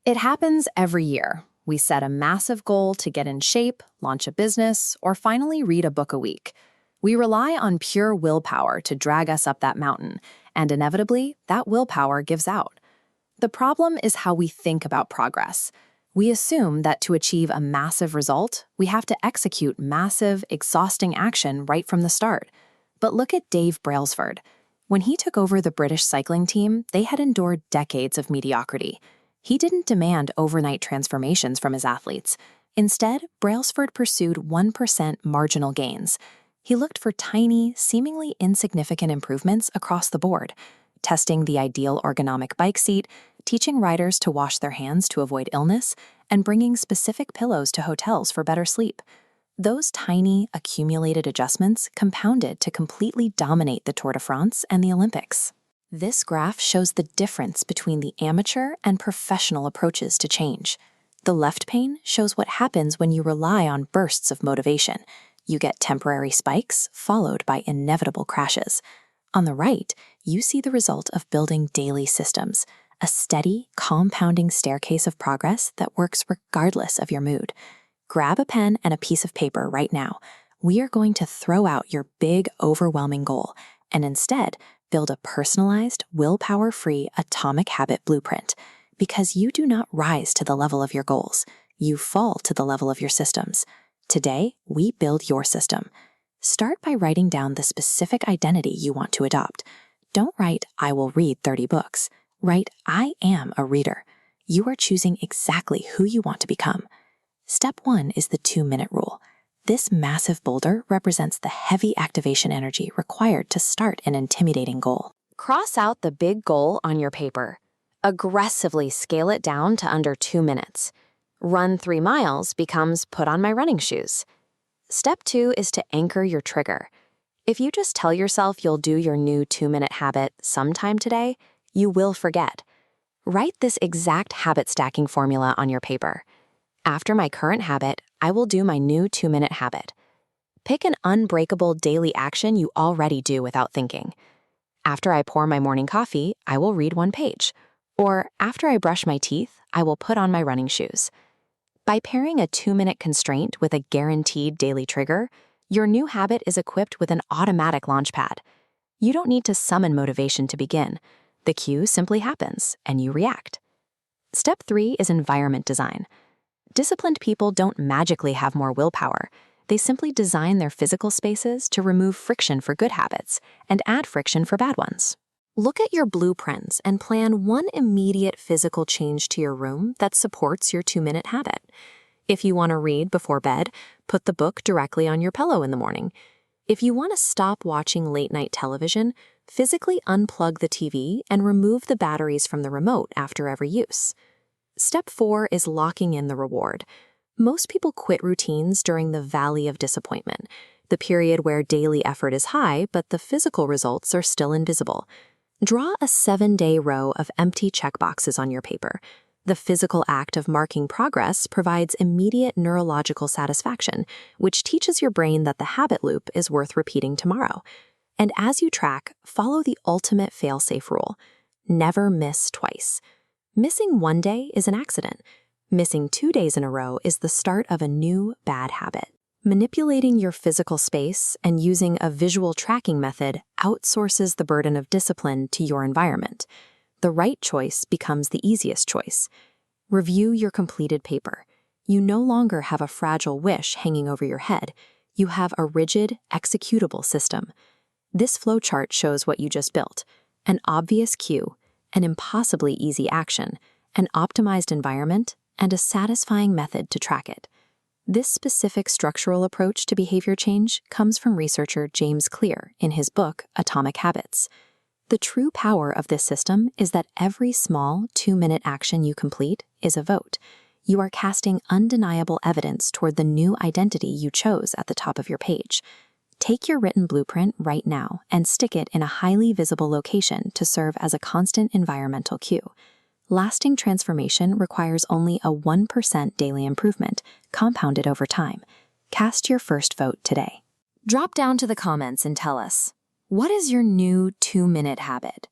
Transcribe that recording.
It happens every year. We set a massive goal to get in shape, launch a business, or finally read a book a week. We rely on pure willpower to drag us up that mountain, and inevitably, that willpower gives out. The problem is how we think about progress. We assume that to achieve a massive result, we have to execute massive, exhausting action right from the start. But look at Dave Brailsford. When he took over the British cycling team, they had endured decades of mediocrity. He didn't demand overnight transformations from his athletes. Instead, Brailsford pursued 1% marginal gains. He looked for tiny, seemingly insignificant improvements across the board, testing the ideal ergonomic bike seat, teaching riders to wash their hands to avoid illness, and bringing specific pillows to hotels for better sleep. Those tiny, accumulated adjustments compounded to completely dominate the Tour de France and the Olympics. This graph shows the difference between the amateur and professional approaches to change. The left pane shows what happens when you rely on bursts of motivation. You get temporary spikes, followed by inevitable crashes. On the right, you see the result of building daily systems, a steady, compounding staircase of progress that works regardless of your mood. Grab a pen and a piece of paper right now. We are going to throw out your big, overwhelming goal, and instead, build a personalized, willpower-free atomic habit blueprint. Because you do not rise to the level of your goals, you fall to the level of your systems. Today, we build your system. Start by writing down the specific identity you want to adopt. Don't write, "I will read 30 books." Write, "I am a reader." You are choosing exactly who you want to become. Step 1 is the 2-minute rule. This massive boulder represents the heavy activation energy required to start an intimidating goal. Cross out the big goal on your paper. Aggressively scale it down to under 2 minutes. Run 3 miles becomes put on my running shoes. Step 2 is to anchor your trigger. If you just tell yourself you'll do your new 2-minute habit sometime today, you will forget. Write this exact habit stacking formula on your paper. After my current habit, I will do my new 2-minute habit. Pick an unbreakable daily action you already do without thinking. After I pour my morning coffee, I will read 1 page. Or after I brush my teeth, I will put on my running shoes. By pairing a 2-minute constraint with a guaranteed daily trigger, your new habit is equipped with an automatic launchpad. You don't need to summon motivation to begin. The cue simply happens, and you react. Step 3 is environment design. Disciplined people don't magically have more willpower. They simply design their physical spaces to remove friction for good habits and add friction for bad ones. Look at your blueprints and plan one immediate physical change to your room that supports your 2-minute habit. If you want to read before bed, put the book directly on your pillow in the morning. If you want to stop watching late-night television, physically unplug the TV and remove the batteries from the remote after every use. Step 4 is locking in the reward. Most people quit routines during the valley of disappointment, the period where daily effort is high but the physical results are still invisible. Draw a 7-day row of empty checkboxes on your paper. The physical act of marking progress provides immediate neurological satisfaction, which teaches your brain that the habit loop is worth repeating tomorrow. And as you track, follow the ultimate fail-safe rule. Never miss twice. Missing 1 day is an accident. Missing 2 days in a row is the start of a new bad habit. Manipulating your physical space and using a visual tracking method outsources the burden of discipline to your environment. The right choice becomes the easiest choice. Review your completed paper. You no longer have a fragile wish hanging over your head. You have a rigid, executable system. This flowchart shows what you just built: an obvious cue, an impossibly easy action, an optimized environment, and a satisfying method to track it. This specific structural approach to behavior change comes from researcher James Clear in his book, Atomic Habits. The true power of this system is that every small 2-minute action you complete is a vote. You are casting undeniable evidence toward the new identity you chose at the top of your page. Take your written blueprint right now and stick it in a highly visible location to serve as a constant environmental cue. Lasting transformation requires only a 1% daily improvement, compounded over time. Cast your first vote today. Drop down to the comments and tell us, what is your new 2-minute habit?